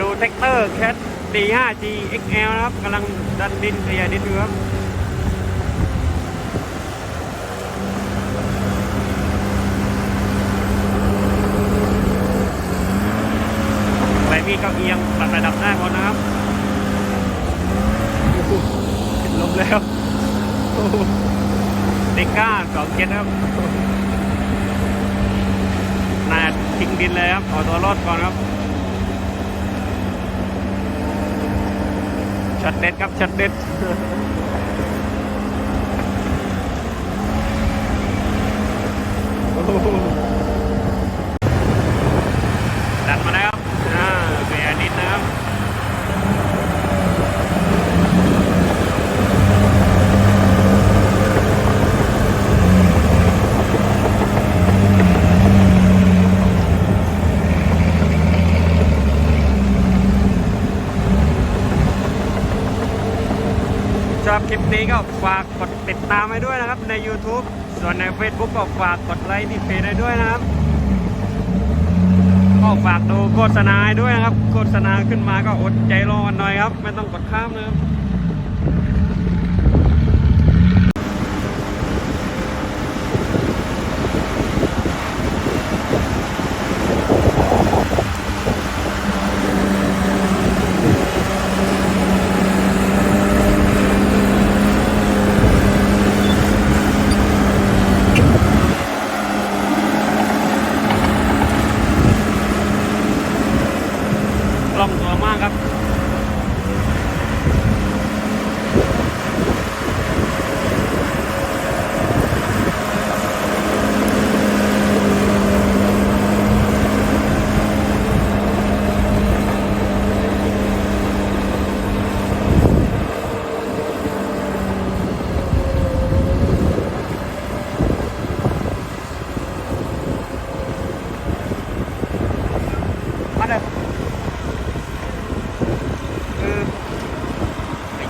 ดูแท็กเตอร์แคท D5G XL นะครับกำลังดันดินเคลียร์ดินอยู่ครับใบมีดก็เอียงปรับระดับได้หมดนะครับติดลมแล้วเด็กก้า27ครับน่าทิ้งดินเลยครับเอาตัวรอดก่อนครับช็อตเด็ดครับช็อตเด็ดดันมาแล้วเบียร์นิดนะครับชอบคลิปนี้ก็ฝากกดติดตามให้ด้วยนะครับใน YouTube ส่วนใน Facebook ก็ฝากกดไลค์ที่เพจให้ด้วยนะครับก็ฝากดูโฆษณาให้ด้วยนะครับโฆษณาขึ้นมาก็อดใจรอหน่อยครับไม่ต้องกดข้ามนะครับคล่องตัวมากครับมาเลย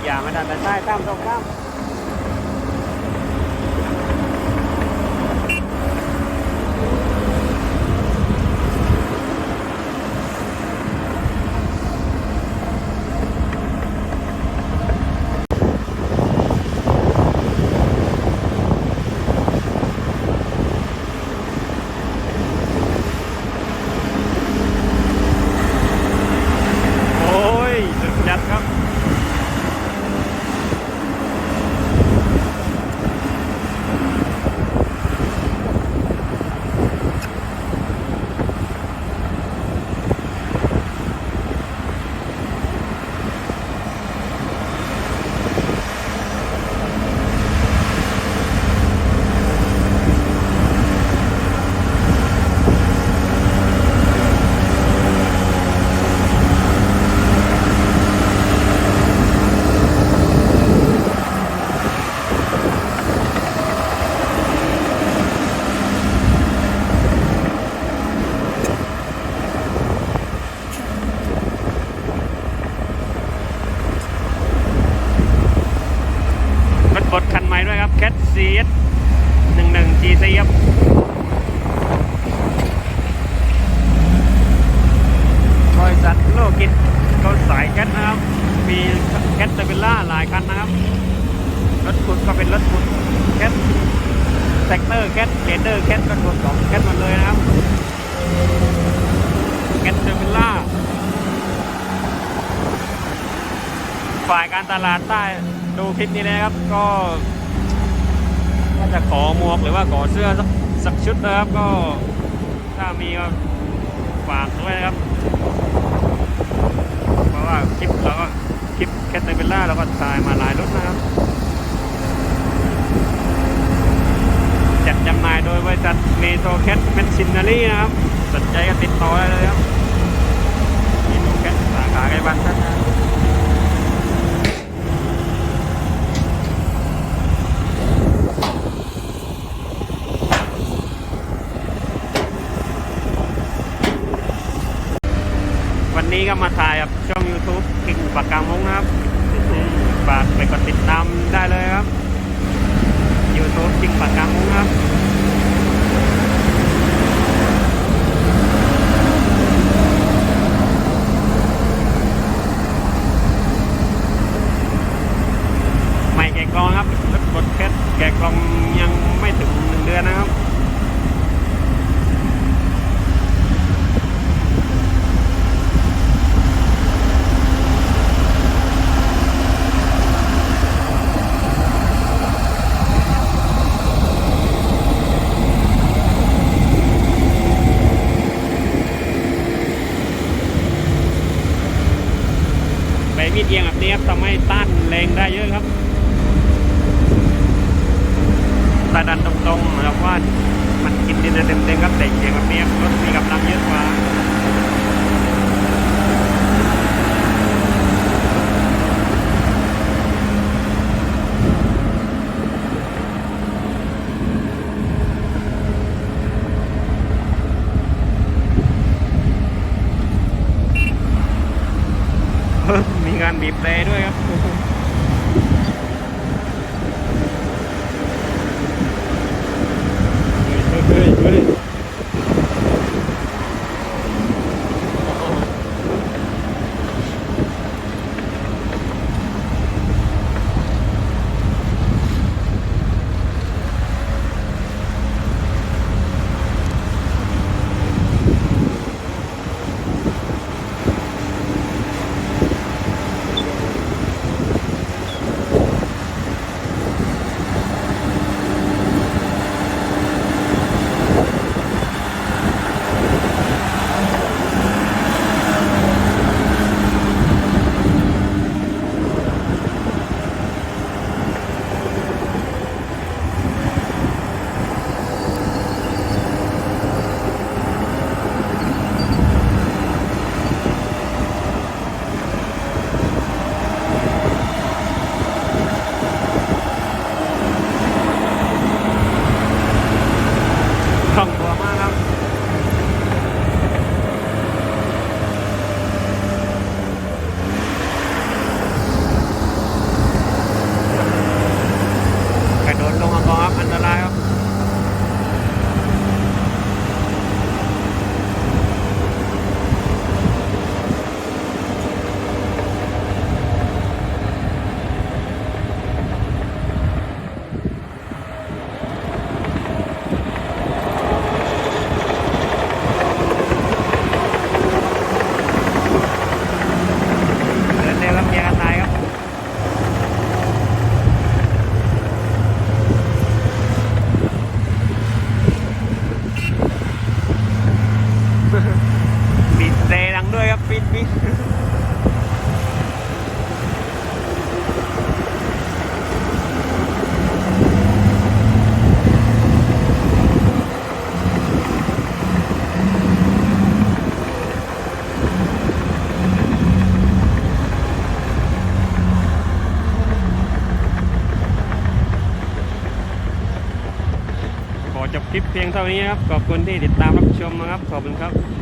อย่ามาดันไปใต้ตามตรงข้ามโอ้ยสุดจัดครับรถคันใหม่ด้วยครับ Cat CS 11 GC ครับบริษัทโลกิจเขาสายแคทนะครับมีแคทเตอร์เบลล่าหลายคันนะครับรถขุดก็เป็นรถขุดแคทแท็กเตอร์แคทเกเดอร์แคทก็รถของแคทหมดเลยนะครับแคทเตอร์เบลล่าฝ่ายการตลาดใต้ดูคลิปนี้นะครับก็จะขอหมวกหรือว่าขอเสื้อสักชุดนะครับก็ถ้ามีก็ฝากด้วยนะครับเพราะว่าคลิปเราก็คลิปแคทเตอร์เบลล่าเราก็ถ่ายมาหลายรุ่นนะครับจัดจำหน่ายโดยบริษัทเมโทรแคทแมชชินนารีนะครับสนใจก็ติดต่อได้เลยครับเมโทรแคทสาขาใกล้บ้านท่านนะวันนี้ก็มาถ่ายกับช่อง YouTube กิ่งปากกางมุ้งนะครับฝากไปกดติดตามได้เลยครับ YouTube กิ่งปากกางมุ้งครับ มีดเอียงแบบนี้ครับทำให้ต้านแรงได้เยอะครับแต่ดันตรงๆนะครับว่ามันกินดินเต็มๆครับแต่เอียงแบบนี้รถมีกำลังเยอะกว่ามีการบีบแตรด้วยครับเฮ้ยคล่องตัวมากครับกระโดดลงอ่ะครับอันตรายครับเดินเร็วครับเมียกันตายครับบีบแตรดังด้วยครับปิดขอจบคลิปเพียงเท่านี้ครับขอบคุณที่ติดตามรับชมนะครับขอบคุณครับ